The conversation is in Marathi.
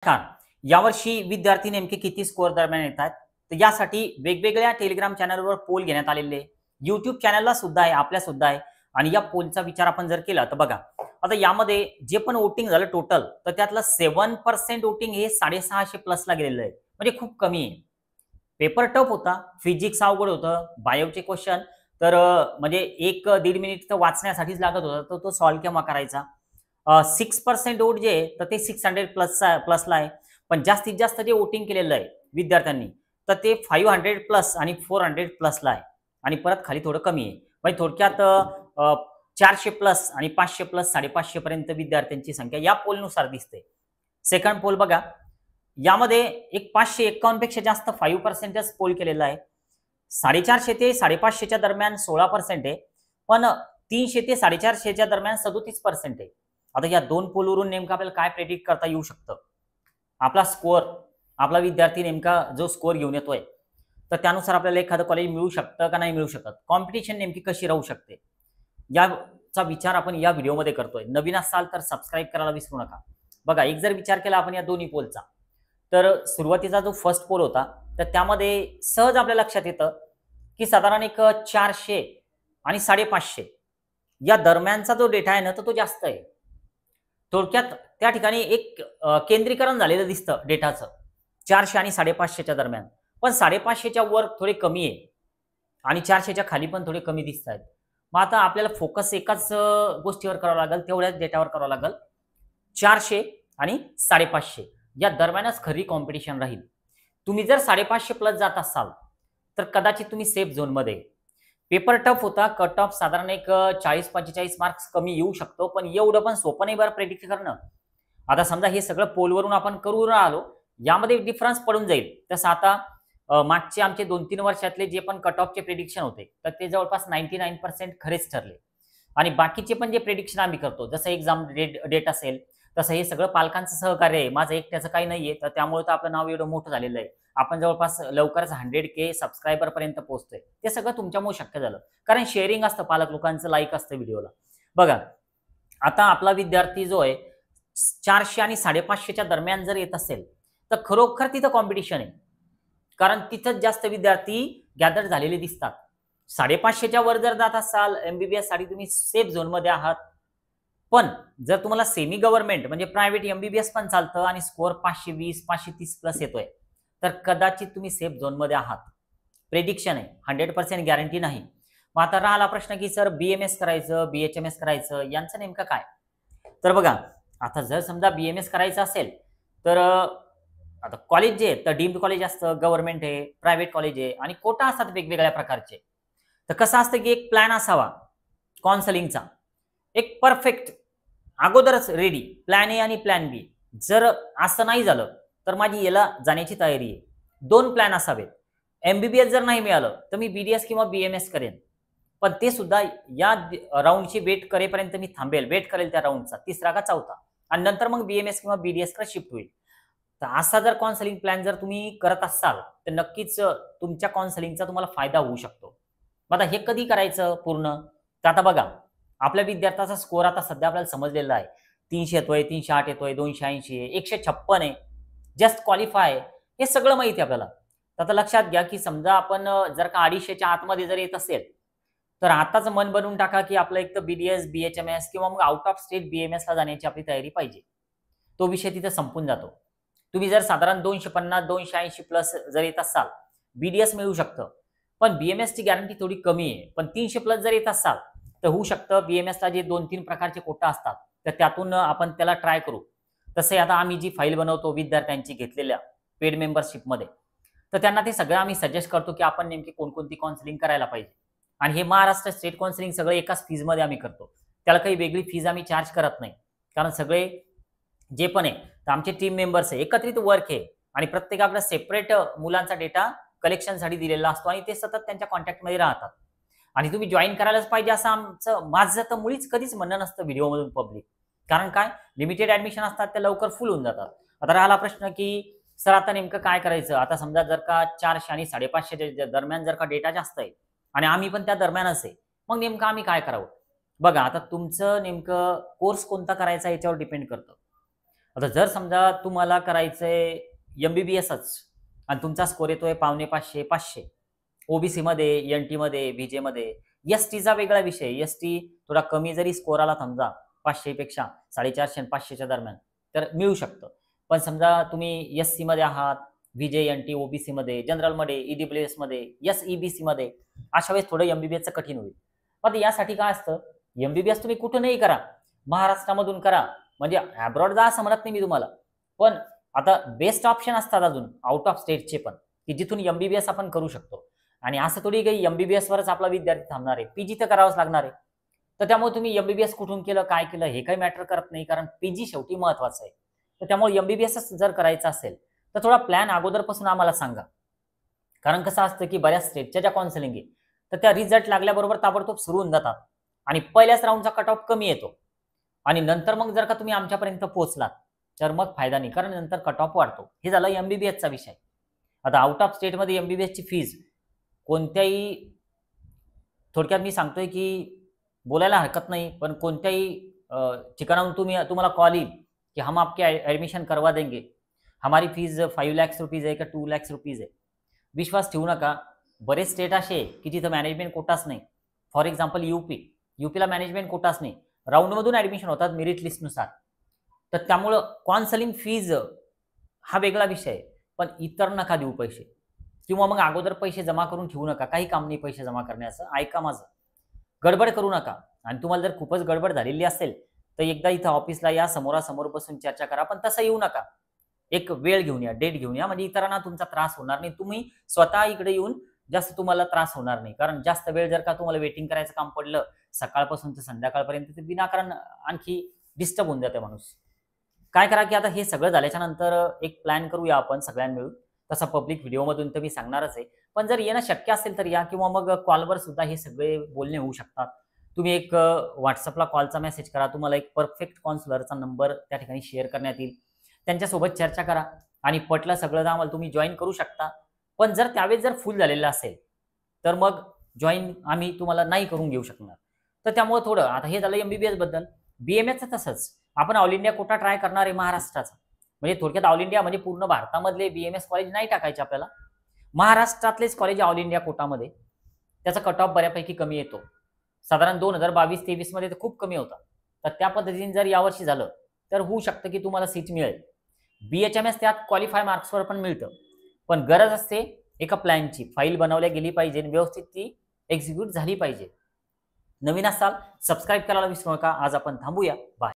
नमस्कार. यावर्षी विद्यार्थी नेमके किती स्कोअर दरम्यान येतात? तर यासाठी वेगवेगळ्या टेलिग्राम चॅनलवर पोल घेण्यात आलेले आहे. YouTube चॅनलला सुद्धा आहे, आपल्या सुद्धा आहे आणि या पोलचा विचार आपण जर केला तर बघा, आता यामध्ये जे पण वोटिंग झालं टोटल, तर त्यातलं 7% वोटिंग हे 650 प्लसला गेलेलं आहे. म्हणजे खूप कमी आहे. पेपर टफ होता, फिजिक्स अवघड होतं, बायोचे क्वेश्चन तर म्हणजे 1-1.5 मिनिट तर वाचण्यासाठीच लागत होता, तर तो सॉल्व्ह केव्हा करायचा? 6% वोट जे आहे, तर ते 600 प्लसला आहे. पण जास्तीत जास्त जे वोटिंग केलेलं आहे विद्यार्थ्यांनी, तर ते 500 प्लस आणि 400 प्लसला आहे आणि परत खाली थोडं कमी आहे. म्हणजे थोडक्यात 400 प्लस आणि 500 प्लस 550 पर्यंत विद्यार्थ्यांची संख्या या पोलनुसार दिसते. सेकंड पोल बघा, यामध्ये एक 551 पेक्षा जास्त 5% पोल केलेला आहे. 450 ते 550च्या दरम्यान 16% आहे. पण 300 ते 450च्या दरम्यान 37% आहे. आता या दोन पोलवरून नेमकं आपल्याला काय प्रेडिक्ट करता येऊ शकतं? आपला स्कोअर, आपला विद्यार्थी नेमका जो स्कोअर घेऊन येतोय, तर त्यानुसार आपल्याला एखादं कॉलेज मिळू शकतं का नाही मिळू शकत? कॉम्पिटिशन नेमकी कशी राहू शकते? याचा विचार आपण या व्हिडिओमध्ये करतोय. नवीन असाल तर सबस्क्राईब करायला विसरू नका. बघा, एक जर विचार केला आपण या दोन्ही पोलचा, तर सुरुवातीचा जो फर्स्ट पोल होता, तर त्यामध्ये सहज आपल्या लक्षात येतं, की साधारण एक 400 आणि 550 या दरम्यानचा जो डेटा आहे ना, तर तो जास्त आहे. थोडक्यात त्या ठिकाणी एक केंद्रीकरण झालेलं दिसतं डेटाचं 400 आणि 550च्या दरम्यान. पण 550च्या वर थोडे कमी आहे आणि 400च्या खाली पण थोडे कमी दिसत आहेत. मग आता आपल्याला फोकस एकाच गोष्टीवर करावा लागेल, तेवढ्याच डेटावर करावा लागेल. 400 आणि 550 या दरम्यानच खरी कॉम्पिटिशन राहील. तुम्ही जर 550 प्लस जात असाल, तर कदाचित तुम्ही सेफ झोनमध्ये आहे. पेपर टफ होता. कट ऑफ साधारण एक 40-45 मार्क्स कमी येऊ शकतो. पण एवढं पण सोपं नाही बरं प्रेडिक्ट करणं. आता समजा हे सगळं पोलवरून आपण करू राहिलो, यामध्ये डिफरन्स पडून जाईल. तसं आता मागचे आमचे 2-3 वर्षातले जे पण कट ऑफचे प्रेडिक्शन होते, तर ते जवळपास 99% खरेच ठरले. आणि बाकीचे पण जे प्रेडिक्शन आम्ही करतो, जसं एक्झाम डेट असेल, तसं हे सगळं पालकांचं सहकार्य आहे. माझं एकट्याचं काही नाहीये. तर त्यामुळे तर आपलं नाव एवढं मोठं झालेलं आहे. आपण जवळपास लवकरच 100K सबस्क्रायबरपर्यंत पोहोचतोय. ते सगळं तुमच्यामुळे शक्य झालं. कारण शेअरिंग असतं, पालक लोकांचं लाईक असतं व्हिडिओला. बघा, आता आपला विद्यार्थी जो आहे 400 आणि 550च्या दरम्यान जर येत असेल, तर खरोखर तिथं कॉम्पिटिशन आहे. कारण तिथंच जास्त विद्यार्थी गॅदर झालेले दिसतात. 550च्या वर जर जात असाल एमबीबीएस साठी तुम्ही सेफ झोनमध्ये आहात. पण जर तुम्हाला सेमी गव्हर्नमेंट म्हणजे प्रायव्हेट एमबीबीएस पण चालतं आणि स्कोअर 520 530 प्लस येतोय, तर कदाचित तुम्ही सेफ झोनमध्ये आहात. प्रेडिक्शन आहे, 100% गॅरंटी नाही. मग आता राहिला प्रश्न की सर बीएमएस करायचं, बीएचएमएस करायचं, यांचं नेमकं काय? तर बघा, आता जर समजा बीएमएस करायचं असेल, तर आता कॉलेज जे आहे, तर डीम्ड कॉलेज असतं, गव्हर्नमेंट आहे, प्रायव्हेट कॉलेज आहे आणि कोटा असतात वेगवेगळ्या प्रकारचे. तर कसं असतं की एक प्लॅन असावा काउन्सिलिंगचा, एक परफेक्ट अगोदरच रेडी प्लॅन ए आणि प्लॅन बी. जर असं नाही झालं, तर माझी याला जाण्याची तयारी आहे. 2 प्लॅन असावेत. एमबीबीएस जर नाही मिळालं, तर मी बीडीएस किंवा बीएमएस करेन. पण ते सुद्धा या राउंडची वेट करेपर्यंत मी थांबेल, वेट करेल त्या राउंडचा, तिसरा का चौथा आणि नंतर मग बीएमएस किंवा बीडीएसकडे शिफ्ट होईल. तर असा जर काउन्सिलिंग प्लॅन जर तुम्ही करत असाल, तर नक्कीच तुमच्या काउन्सिलिंगचा तुम्हाला फायदा होऊ शकतो. मग आता हे कधी करायचं पूर्ण? तर आता बघा, आपल्या विद्यार्थ्याचा स्कोअर आता सध्या आपल्याला समजलेला आहे. 300 येतोय, 308 येतोय, 280 आहे, 156 आहे, जस्ट क्वालिफाय आहे. हे सगळं माहिती आहे आपल्याला. तर आता लक्षात घ्या, की समजा आपण जर का 250च्या आतमध्ये जर येत असेल, तर आताच मन बनवून टाका, की आपलं एक तर बीडीएस, बीएचएमएस किंवा मग आउट ऑफ स्टेट बीएमएसला जाण्याची आपली तयारी पाहिजे. तो विषय तिथे संपून जातो. तुम्ही जर साधारण 250, 280 प्लस जर येत असाल, बीडीएस मिळू शकतं. पण बीएमएसची गॅरंटी थोडी कमी आहे. पण 300 प्लस जर येत असाल, तर होऊ शकतं बीएमएसला जे 2-3 प्रकारचे कोटा असतात, तर त्यातून आपण त्याला ट्राय करू. तसे आता आम्ही जी फाईल बनवतो विद्यार्थ्यांची घेतलेल्या पेड मेंबरशिपमध्ये, तर त्यांना ते सगळं आम्ही सजेस्ट करतो, की आपण नेमकी कोणकोणती काउन्सिलिंग करायला पाहिजे. आणि हे महाराष्ट्र स्टेट काउन्सिलिंग सगळं एकाच फीजमध्ये आम्ही करतो. त्याला काही वेगळी फीज आम्ही चार्ज करत नाही. कारण सगळे जे पण आहे, तर आमचे टीम मेंबर्स आहे, एकत्रित वर्क आहे आणि प्रत्येकाकडे सेपरेट मुलांचा डेटा कलेक्शनसाठी दिलेला असतो आणि ते सतत त्यांच्या कॉन्टॅक्टमध्ये राहतात. आणि तुम्ही जॉइन करायलाच पाहिजे असं माझं तर मुळीच कधीच म्हणणं नसतं व्हिडिओमधून पब्लिक. कारण काय, लिमिटेड ॲडमिशन असतात, ते लवकर फुल होऊन जातात. आता राहिला प्रश्न की सर आता नेमकं काय करायचं? आता समजा जर का 400 आणि 550च्या दरम्यान जर का डेटा जास्त आहे आणि आम्ही पण त्या दरम्यानच आहे, मग नेमकं आम्ही काय करावं? बघा, आता तुमचं नेमकं कोर्स कोणता करायचा याच्यावर डिपेंड करतं. आता जर समजा तुम्हाला करायचंय MBBSच आणि तुमचा स्कोर येतोय 550 500 ओबीसी मध्ये, एनटी मध्ये, व्हीजे मध्ये, एसटीचा वेगळा विषय. एसटी थोडा कमी जरी स्कोर आला समजा 500 पेक्षा 450 आणि 500च्या दरम्यान तर मिळू शकतं. पण समजा तुम्ही एससी मध्ये आहात, व्हीजे, एनटी, ओबीसी मध्ये, जनरल मध्ये, ईडब्ल्यूएस मध्ये, एसईबीसी मध्ये, अशा वेळेस थोडं MBBSचं कठीण होईल. पण यासाठी काय असतं, MBBS तुम्ही कुठूनही करा, महाराष्ट्रामधून करा, म्हणजे अब्रॉड जा असं म्हणत नाही मी तुम्हाला. पण आता बेस्ट ऑप्शन असतात अजून आउट ऑफ स्टेटचे पण, की जिथून MBBS आपण करू शकतो. आणि असं थोडी काही MBBS वरच आपला विद्यार्थी थांबणार आहे, पीजी तर करावंच लागणार आहे. तर त्यामुळे तुम्ही MBBS कुठून केलं, काय केलं हे काही मॅटर करत नाही, कारण पीजी शेवटी महत्वाचं आहे. तर त्यामुळे MBBSच जर करायचं असेल तर थोडा प्लॅन अगोदरपासून आम्हाला सांगा. कारण कसं असतं की बऱ्याच स्टेटच्या ज्या काउन्सिलिंग आहे तर त्या रिझल्ट लागल्याबरोबर ताबडतोब सुरू होऊन जातात आणि पहिल्याच राऊंडचा कट ऑफ कमी येतो आणि नंतर मग जर का तुम्ही आमच्यापर्यंत पोहोचलात तर मग फायदा नाही, कारण नंतर कट ऑफ वाढतो. हे झालं MBBSचा विषय. आता आउट ऑफ स्टेटमध्ये MBBSची फीज कोणत्याही, थोडक्यात मी सांगतोय की बोलायला हरकत नाही, पण कोणत्याही ठिकाणाहून तुम्हाला कॉल येईल की हम आपके ऍडमिशन करवा देंगे, हमारी फीज 5 लाख रुपीज आहे का 2 लाख रुपीज आहे. विश्वास ठेवू नका. बरेच स्टेट असे आहे की तिथं मॅनेजमेंट कोटाच नाही. फॉर एक्झाम्पल यूपीला मॅनेजमेंट कोटाच नाही, राऊंडमधून ऍडमिशन होतात मेरिट लिस्टनुसार. तर त्यामुळं काउन्सिलिंग फीज हा वेगळा विषय आहे, पण इतर नका देऊ पैसे, किंवा मग अगोदर पैसे जमा करून ठेवू नका. काही काम नाही पैसे जमा करण्याचं. ऐका माझं, गडबड करू नका. आणि तुम्हाला जर खूपच गडबड झालेली असेल तर एकदा इथं ऑफिसला या, समोरासमोर बसून चर्चा करा. पण तसं येऊ नका, एक वेळ घेऊन या, डेट घेऊन या, म्हणजे इतरांना तुमचा त्रास होणार नाही. तुम्ही स्वतः इकडे येऊन जास्त तुम्हाला त्रास होणार नाही. कारण जास्त वेळ जर का तुम्हाला वेटिंग करायचं काम पडलं सकाळपासून तर संध्याकाळपर्यंत, ते विनाकारण आणखी डिस्टर्ब होऊन जाते माणूस. काय करा की आता हे सगळं झाल्याच्या नंतर एक प्लॅन करूया आपण सगळ्यांना मिळून. तसा पब्लिक व्हिडिओमधून तर मी सांगणारच आहे, पण जर येणं शक्य असेल तर या, किंवा मग कॉलवर सुद्धा हे सगळे बोलणे होऊ शकतात. तुम्ही एक व्हॉट्सअपला कॉलचा मेसेज करा, तुम्हाला एक परफेक्ट काउन्सिलरचा नंबर त्या ठिकाणी शेअर करण्यात येईल. त्यांच्यासोबत चर्चा करा आणि पटलं सगळं तर आम्हाला तुम्ही जॉईन करू शकता. पण जर त्यावेळेस जर फुल झालेलं असेल तर मग जॉईन आम्ही तुम्हाला नाही करून घेऊ शकणार. तर त्यामुळे थोडं, आता हे झालं MBBS बद्दल. BMSचं तसंच, आपण ऑल इंडिया कोटा ट्राय करणार आहे महाराष्ट्राचा. म्हणजे थोडक्यात ऑल इंडिया म्हणजे पूर्ण भारतामधले BMS कॉलेज नाही टाकायचे आपल्याला, महाराष्ट्रातलेच कॉलेज ऑल इंडिया कोटामध्ये. त्याचा कट ऑफ बऱ्यापैकी कमी येतो, साधारण 2022-23 मध्ये तर खूप कमी होता. तर त्या पद्धतीने जर यावर्षी झालं तर होऊ शकतं की तुम्हाला सीट मिळेल. BHMS त्यात क्वालिफाय मार्क्सवर पण मिळतं, पण गरज असते एका प्लॅनची. फाईल बनवल्या गेली पाहिजे, व्यवस्थित ती एक्झिक्यूट झाली पाहिजे. नवीन असाल सबस्क्राईब करायला विसरू नका. आज आपण थांबूया. बाय.